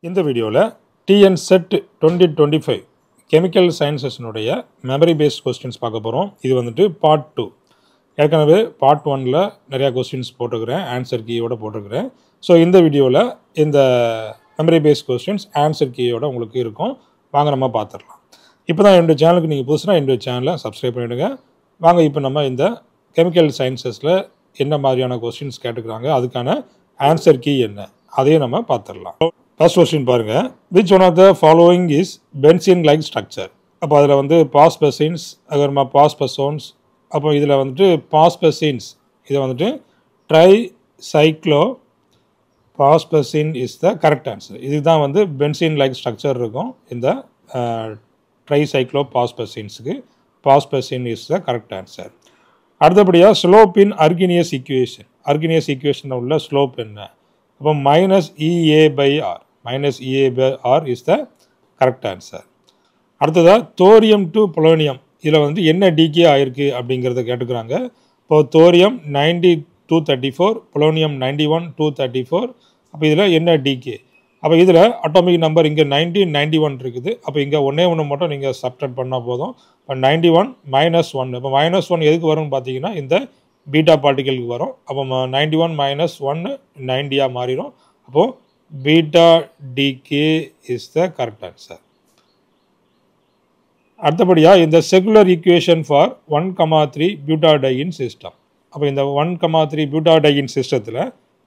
இந்த வீடியோவில் TN Set 2025 chemical சயின்சஸ்னுடைய மெமரி பேஸ்ட் கொஸ்டின்ஸ் பார்க்க போகிறோம். இது வந்துட்டு பார்ட் 2. ஏற்கனவே பார்ட் 1ல் நிறையா கொஸ்டின்ஸ் போட்டிருக்கிறேன், ஆன்சர் கீயோடு போட்டிருக்கிறேன். ஸோ இந்த வீடியோவில் இந்த மெமரி பேஸ்ட் கொஸ்டின்ஸ் ஆன்சர் கீயோடு உங்களுக்கு இருக்கும். வாங்க நம்ம பார்த்துடலாம். இப்போ தான் என்னுடைய சேனலுக்கு நீங்கள் புதுசுனா என்னுடைய சேனலை சப்ஸ்கிரைப் பண்ணிவிடுங்க. வாங்க இப்போ நம்ம இந்த கெமிக்கல் சயின்சஸில் என்ன மாதிரியான கொஸ்டின்ஸ் கேட்டுக்கிறாங்க, அதுக்கான ஆன்சர் கீ என்ன, அதையும் நம்ம பார்த்துடலாம். ஃபர்ஸ்ட் கொஸ்டின் பாருங்கள். Which one of the following is benzene like structure? அப்போ அதில் வந்து பாஸ்பெசின்ஸ், அதுக்கப்புறமா பாஸ்பெசோன்ஸ், அப்போ இதில் வந்துட்டு பாஸ்பெசின்ஸ், இதை வந்துட்டு tri cyclo phosphazene is the correct answer. இதுக்கு தான் வந்து பென்சீன் லைக் ஸ்ட்ரக்சர் இருக்கும். இந்த ட்ரை சைக்ளோ பாஸ்பெசின்ஸுக்கு phosphazene is the correct answer. அடுத்தபடியாக slope in Arrhenius equation. Arrhenius ஈக்குவேஷனில் உள்ள ஸ்லோப் என்ன? அப்போ -EA/R. -EA/R is the correct answer. அடுத்ததாக தோரியம் டு பொலோனியம், இதில் வந்து என்ன டிகே ஆகிருக்கு அப்படிங்கிறத கேட்டுக்கிறாங்க. இப்போது தோரியம் 90-234, பொலோனியம் 91-234. அப்போ இதில் என்ன டிகே? அப்போ இதில் அட்டாமிக் நம்பர் இங்கே 90-91 இருக்குது. அப்போ இங்கே ஒன்றே மட்டும் நீங்கள் சப்ட்ராக்ட் பண்ணால் போதும். இப்போ 91 -1. இப்போ -1 எதுக்கு வரும்னு பார்த்தீங்கன்னா இந்த பீட்டா பார்ட்டிகளுக்கு வரும். அப்போ 91 - 1 90 மாறிடும். அப்போது beta decay is the correct answer. அடுத்தபடியாக இந்த secular equation for 1,3 butadiene system. அப்போ இந்த 1,3 பியூட்டாடையின் சிஸ்டத்தில்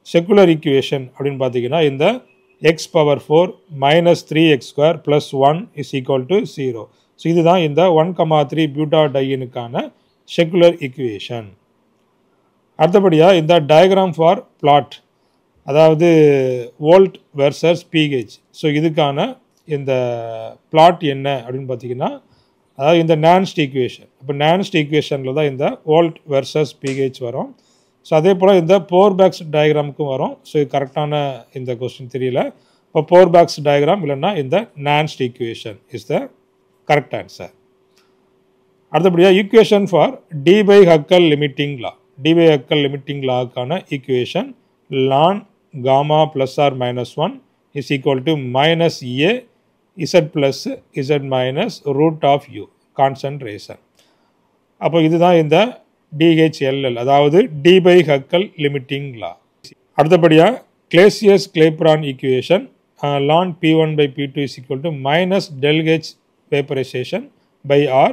செகுலர் ஈக்குவேஷன் அப்படின்னு பார்த்தீங்கன்னா இந்த x⁴ -3x² + 1 = 0. ஸோ இதுதான் இந்த 1,3 பியூட்டாடையினுக்கான செகுலர் ஈக்குவேஷன். அடுத்தபடியாக இந்த டயக்ராம் ஃபார் பிளாட், அதாவது வோல்ட் வெர்சஸ் pH. ஸோ இதுக்கான இந்த பிளாட் என்ன அப்படின்னு பார்த்தீங்கன்னா, அதாவது இந்த நான்ஸ்ட் ஈக்குவேஷன். இப்போ நான்ஸ்ட் ஈக்குவேஷனில் தான் இந்த வோல்ட் வெர்சஸ் pH வரும். ஸோ அதே போல் இந்த போர்பேக்ஸ் டயக்ராமுக்கும் வரும். ஸோ இது கரெக்டான இந்த கொஸ்டின் தெரியல. இப்போ போர்பேக்ஸ் டயக்ராம் இல்லைன்னா இந்த Nernst equation is the correct answer. அடுத்தபடியாக equation for Debye Huckel limiting law. Debye Huckel limiting லாவுக்கான equation ln gamma +or -1 is equal to -A z plus z minus √u concentration. அப்போ இதுதான் இந்த DHLL, அதாவது டி/ஹக்கல் லிமிட்டிங் லா. அடுத்தபடியாக Clausius Clapeyron equation ln P1/P2 is equal to -∆H vaporization by R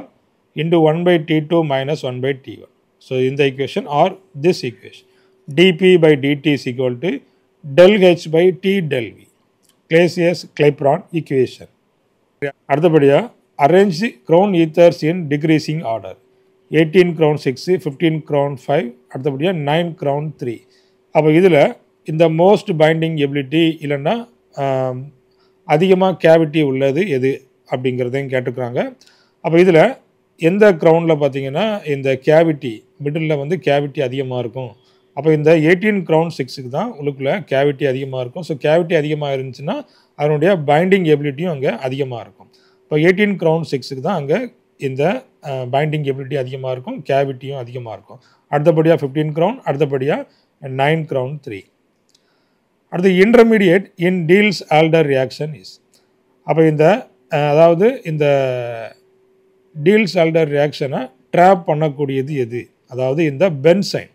into 1/T2 - 1/T1. So in the equation or this equation dP/dt is equal to ∆H/T∆V. Claisius Clapeyron equation. அடுத்தபடியாக arrange crown ethers in decreasing order. 18 crown 6, 15 crown 5, அடுத்தபடியாக 9 crown 3. அப்போ இதில் இந்த most binding ability இல்லைன்னா அதிகமாக cavity உள்ளது எது அப்படிங்கிறதையும் கேட்டுக்கிறாங்க. அப்போ இதில் எந்த க்ரௌனில் பார்த்தீங்கன்னா இந்த கேவிட்டி மிடில் வந்து கேவிட்டி அதிகமாக இருக்கும். அப்போ இந்த 18 crown 6க்கு தான் உள்ளுக்குள்ளே கேவிட்டி அதிகமாக இருக்கும். ஸோ கேவிட்டி அதிகமாக இருந்துச்சுன்னா அதனுடைய பைண்டிங் எபிலிட்டியும் அங்கே அதிகமாக இருக்கும். இப்போ 18 crown 6க்கு தான் அங்கே இந்த பைண்டிங் எபிலிட்டி அதிகமாக இருக்கும், கேவிட்டியும் அதிகமாக இருக்கும். அடுத்தபடியாக 15 crown, அடுத்தபடியாக 9 crown 3. அடுத்து intermediate in deals alter reaction is. அப்போ இந்த அதாவது இந்த டீல்ஸ் ஆல்டர் ரியாக்ஷனை ட்ராப் பண்ணக்கூடியது எது? அதாவது இந்த பென்சைன்.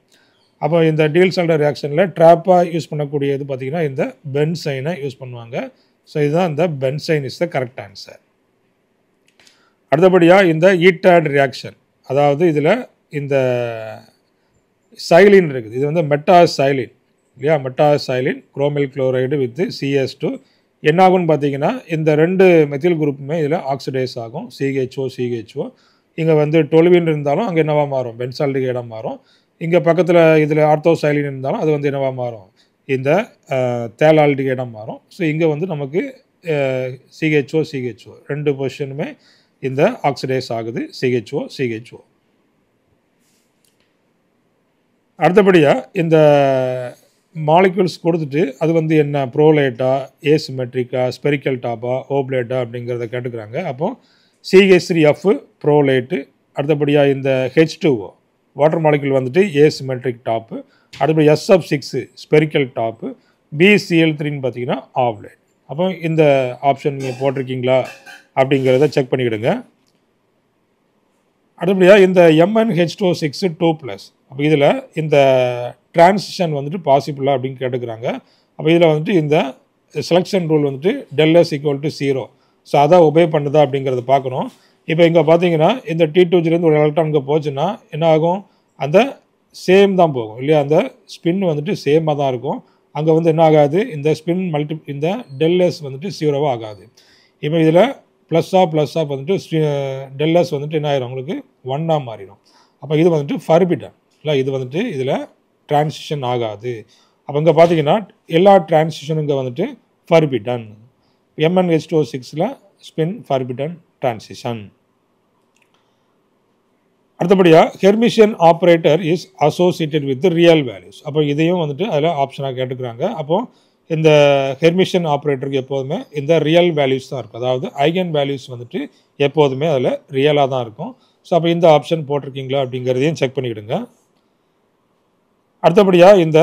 அப்போ இந்த டீல்ஸ் ஆல்டர் ரியாக்ஷனில் ட்ராப்பாக யூஸ் பண்ணக்கூடியது பார்த்திங்கன்னா இந்த பென்சைனை யூஸ் பண்ணுவாங்க. ஸோ இதுதான் இந்த benzene is the correct answer. அடுத்தபடியாக இந்த ஈட்டாட் ரியாக்ஷன், அதாவது இதில் இந்த சைலின் இருக்குது. இது வந்து மெட்டாசைலின் இல்லையா? மெட்டாசைலின் குரோமில் குளோரைடு வித் CS2 என்ன ஆகும்னு பார்த்தீங்கன்னா இந்த 2 மெத்தில் குரூப்புமே இதில் ஆக்சிடைஸ் ஆகும். CHO. இங்கே வந்து டொலுவின் இருந்தாலும் அங்கே என்னவாக மாறும்? பென்சால்டிகைடாக மாறும். இங்கே பக்கத்தில் இதில் ஆர்த்தோசைலின் இருந்தாலும் அது வந்து என்னவாக மாறும்? இந்த தேலால்டிகைடாக மாறும். ஸோ இங்கே வந்து நமக்கு CHO 2 பொசிஷனுமே இந்த ஆக்சிடைஸ் ஆகுது. CHO. அடுத்தபடியாக இந்த மாலிக்யூல்ஸ் கொடுத்துட்டு அது வந்து என்ன ப்ரோலேட்டா, ஏசிமெட்ரிக்கா, ஸ்பெரிக்கல் டாப்பா, ஓப்லேட்டா அப்படிங்கிறத கேட்டுக்கிறாங்க. அப்போது CH3F ப்ரோலேட்டு, அடுத்தபடியாக இந்த H2O வாட்டர் மாலிக்யூல் வந்துட்டு ஏசிமெட்ரிக் டாப்பு, அடுத்தபடி SF6 ஸ்பெரிக்கல் டாப்பு, BCl3ன்னு பார்த்தீங்கன்னா ஆவ்லேட். அப்போ இந்த ஆப்ஷன் நீங்கள் போட்டிருக்கீங்களா அப்படிங்கிறத செக் பண்ணிக்கிடுங்க. அடுத்தபடியாக இந்த MnH2O6 2+. அப்போ இதில் இந்த டிரான்சிஷன் வந்துட்டு பாசிபிளா அப்படின்னு கேட்டுக்கிறாங்க. அப்போ இதில் வந்துட்டு இந்த செலெக்ஷன் ரூல் வந்துட்டு ∆S = 0. ஸோ அதை ஒபே பண்ணுதா அப்படிங்கிறத பார்க்கணும். இப்போ இங்கே பார்த்தீங்கன்னா இந்த T2Gலேருந்து ஒரு எலக்ட்ரான் இங்கே போச்சுன்னா என்ன ஆகும், அந்த சேம் தான் போகும் இல்லையா, அந்த ஸ்பின் வந்துட்டு சேமாக தான் இருக்கும். அங்கே வந்து என்ன ஆகாது, இந்த ஸ்பின் இந்த ∆S வந்துட்டு 0 ஆகாது. இப்போ இதில் ப்ளஸ் ஆஃப் வந்துட்டு ∆S வந்துட்டு என்ன ஆயிரும், உங்களுக்கு 1 மாறிடும். அப்போ இது வந்துட்டு ஃபர்பிடன் இல்லை, இது வந்துட்டு இதில் டிரான்சிஷன் ஆகாது. அப்போ இங்கே பார்த்தீங்கன்னா எல்லா டிரான்சிஷனும் இங்கே வந்துட்டு forbidden. MnH2O6 spin forbidden transition. அடுத்தபடியாக Hermitian operator is associated with real values. அப்போ இதையும் வந்துட்டு அதில் ஆப்ஷனாக கேட்டுக்கிறாங்க. அப்போது இந்த ஹெர்மிஷியன் ஆப்ரேட்டருக்கு எப்போதுமே இந்த ரியல் வேல்யூஸ் தான் இருக்கும், அதாவது ஐகன் வேல்யூஸ் வந்துட்டு எப்போதுமே அதில் ரியலாக தான் இருக்கும். ஸோ அப்போ இந்த ஆப்ஷன் போட்டிருக்கீங்களா அப்படிங்கிறதையும் செக் பண்ணிக்கிடுங்க. அடுத்தபடியாக இந்த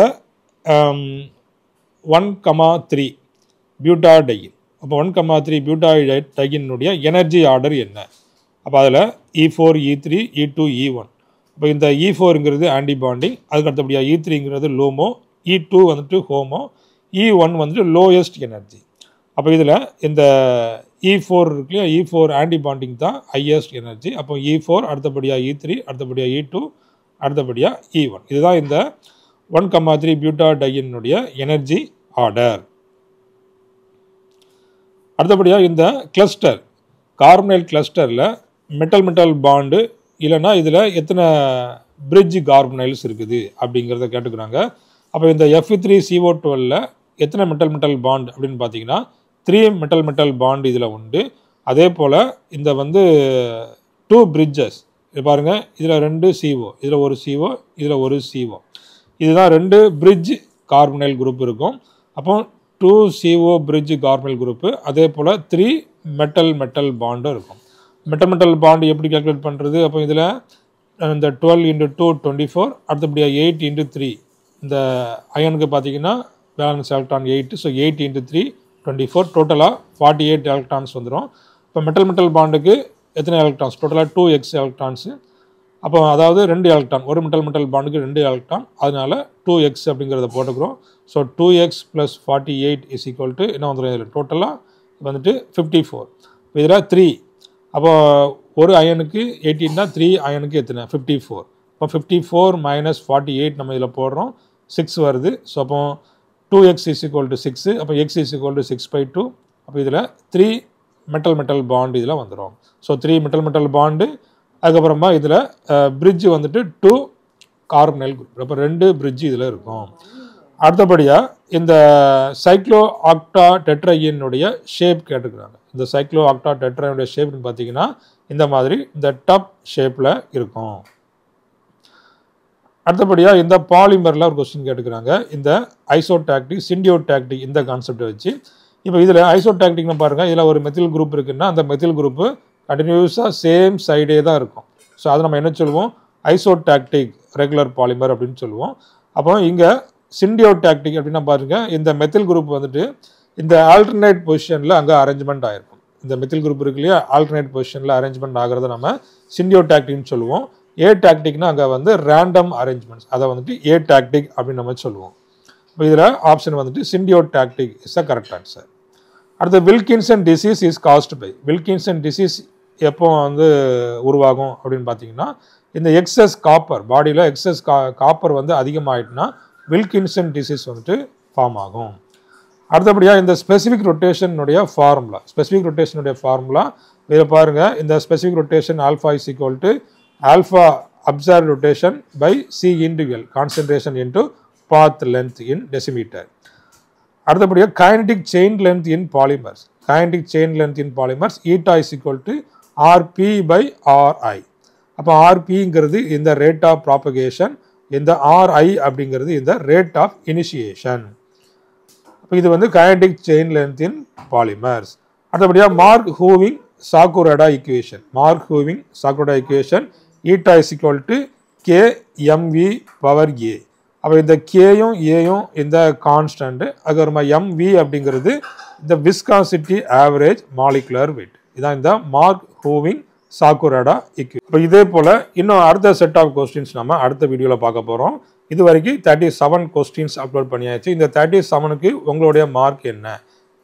1,3 பியூட்டாடையின். அப்போ 1,3 பியூட்டாடையினுடைய எனர்ஜி ஆர்டர் என்ன? அப்போ அதில் E4, E3, E2, E1. இப்போ இந்த E4ங்கிறது ஆன்டிபாண்டிங், அதுக்கு அடுத்தபடியாக E3ங்கிறது லோமோ, E2 வந்துட்டு ஹோமோ, E1 வந்துட்டு லோயஸ்ட் எனர்ஜி. அப்போ இதில் இந்த E4 இருக்கு இல்லையா, E4 ஆன்டிபாண்டிங் தான் ஹையஸ்ட் எனர்ஜி. அப்போ E4 அடுத்தபடியாக E3 அடுத்தபடியாக E2 அடுத்தபடியாக E1. இதுதான் இந்த 1,3 பியூட்டாடையினுடைய எனர்ஜி ஆர்டர். அடுத்தபடியாக இந்த கிளஸ்டர் கார்பனைல் கிளஸ்டரில் மெட்டல் பாண்டு இல்லைன்னா இதில் எத்தனை பிரிட்ஜ் கார்பனைல்ஸ் இருக்குது அப்படிங்கிறத கேட்டுக்கிறாங்க. அப்போ இந்த Fe3CO12 எத்தனை மெட்டல் பாண்ட் அப்படின்னு பார்த்தீங்கன்னா 3 மெட்டல் பாண்ட் இதில் உண்டு. அதே போல் இந்த வந்து 2 பிரிட்ஜஸ் இது பாருங்கள், இதில் 2 CO, இதில் ஒரு CO, இதில் ஒரு CO. இதுதான் 2 பிரிட்ஜ் கார்பனைல் குரூப் இருக்கும். அப்போ 2 CO பிரிட்ஜ் கார்பனைல் குரூப்பு, அதே போல் 3 மெட்டல் பாண்டும் இருக்கும். மெட்டல் பாண்டு எப்படி கால்குலேட் பண்ணுறது? அப்போ இதில் இந்த 12 × 2 24, அடுத்தபடியாக 8 × 3. இந்த அயனுக்கு பார்த்தீங்கன்னா பேலன்ஸ் எலக்ட்ரான் 8, ஸோ 8 × 3 24, டோட்டலாக 48 எலக்ட்ரான்ஸ் வந்துடும். இப்போ மெட்டல் பாண்டுக்கு எத்தனை எலக்ட்ரான்ஸ்? டோட்டலாக 2x எலக்ட்ரான்ஸு. அப்போ அதாவது 2 எலக்ட்ரான், ஒரு மெட்டல் பாண்டுக்கு 2 எலக்ட்ரான், அதனால 2x அப்படிங்கிறத போட்டுக்கிறோம். ஸோ 2x + 48 = என்ன வந்துடும், இதில் டோட்டலாக வந்துட்டு 54. இதில் 3, அப்போ ஒரு அயனுக்கு 18னா 3 அயனுக்கு எத்தனை 54. இப்போ 54 - 48 நம்ம இதில் போடுறோம், 6 வருது. ஸோ அப்போ 2x = 6, அப்போ x = 6/2. அப்போ இதில் 3 மெட்டல் பாண்டு இதில் வந்துடும். ஸோ 3 மெட்டல் பாண்டு, அதுக்கப்புறமா இதில் பிரிட்ஜ் வந்துட்டு 2 கார்பனைல் குரூப். அப்போ 2 பிரிட்ஜ் இதில் இருக்கும். அடுத்தபடியாக இந்த சைக்ளோ ஆக்டா டெட்ரையினுடைய ஷேப் கேட்டுக்கிறாங்க. இந்த சைக்ளோ ஆக்டா டெட்ரையினுடைய ஷேப்னு பார்த்தீங்கன்னா இந்த மாதிரி இந்த டப் ஷேப்பில் இருக்கும். அடுத்தபடியாக இந்த பாலிமரில் ஒரு கொஸ்டின் கேட்டுக்கிறாங்க, இந்த ஐசோடாக்டிக் சிண்டியோடாக்டிக் இந்த கான்செப்டை வச்சு. இப்போ இதில் ஐசோடாக்டிக்னு பாருங்கள், இதில் ஒரு மெத்தில் குரூப் இருக்குன்னா அந்த மெத்தில் குரூப்பு கண்டினியூஸாக சேம் சைடே தான் இருக்கும். ஸோ அதை நம்ம என்ன சொல்லுவோம், ஐசோடாக்டிக் ரெகுலர் பாலிமர் அப்படின்னு சொல்லுவோம். அப்போ இங்கே சிண்டியோடாக்டிக் அப்படின்னா பாருங்கள், இந்த மெத்தில் குரூப் வந்துட்டு இந்த ஆல்டர்னேட் பொசிஷனில் அங்கே அரேஞ்ச்மெண்ட் ஆகிருக்கும். இந்த மெத்தில் குரூப் இருக்கு இல்லையா, ஆல்டர்னேட் பொசிஷனில் அரேஞ்ச்மெண்ட் ஆகிறத நம்ம சிண்டியோடாக்டிக்னு சொல்லுவோம். ஏடாக்டிக்னா அங்கே வந்து ரேண்டம் அரேஞ்ச்மெண்ட்ஸ், அதை வந்துட்டு ஏடாக்டிக் அப்படின்னு நம்ம சொல்லுவோம். இப்போ இதில் ஆப்ஷன் வந்துட்டு syndiotactic is a correct answer. அடுத்து Wilkinson disease is caused by. Wilkinson disease எப்போ வந்து உருவாகும் அப்படின்னு பார்த்தீங்கன்னா, இந்த எக்ஸஸ் காப்பர் பாடியில் எக்ஸஸ் காப்பர் வந்து அதிகமாகிட்டுனா வில்கின்சன் டிசீஸ் வந்துட்டு ஃபார்ம் ஆகும். அடுத்தபடியாக இந்த ஸ்பெசிஃபிக் ரொட்டேஷனுடைய ஃபார்முலா இதில் பாருங்கள், இந்த specific rotation alpha = alpha observe rotation by C × L concentration into path length in decimetre. அடுத்தபடியாக kinetic chain length in polymers. Eta = RP/RI. அப்போ RPங்கிறது இந்த ரேட் ஆஃப் ப்ராபகேஷன், இந்த RI அப்படிங்கிறது இந்த ரேட் ஆஃப் இனிஷியேஷன். இப்போ இது வந்து kinetic chain length in polymers. அடுத்தபடியாக மார்க் ஹூவிங் சாக்குரடா ஈக்குவேஷன். Eta = KMV/A. அப்போ இந்த கேயும் ஏயும் இந்த கான்ஸ்டன்ட், அதுக்கப்புறமா MV அப்படிங்கிறது இந்த விஸ்காசிட்டி ஆவரேஜ் மாலிகுலர் வெயிட். இதான் இந்த மார்க் ஹூவிங் சாக்குராடா ஈக்குவேஷன். இப்போ இதே போல் இன்னும் அடுத்த செட் ஆஃப் கொஸ்டின்ஸ் நம்ம அடுத்த வீடியோவில் பார்க்க போகிறோம். இது வரைக்கும் 37 கொஸ்டின்ஸ் அப்லோட் பண்ணியாச்சு. இந்த 37க்கு உங்களுடைய மார்க் என்ன,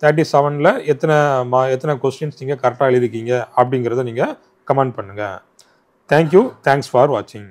37ல் எத்தனை கொஸ்டின்ஸ் நீங்கள் கரெக்டாக எழுதிருக்கீங்க அப்படிங்கிறத நீங்கள் கமெண்ட் பண்ணுங்கள். தேங்க்யூ. தேங்க்ஸ் ஃபார் வாட்சிங்.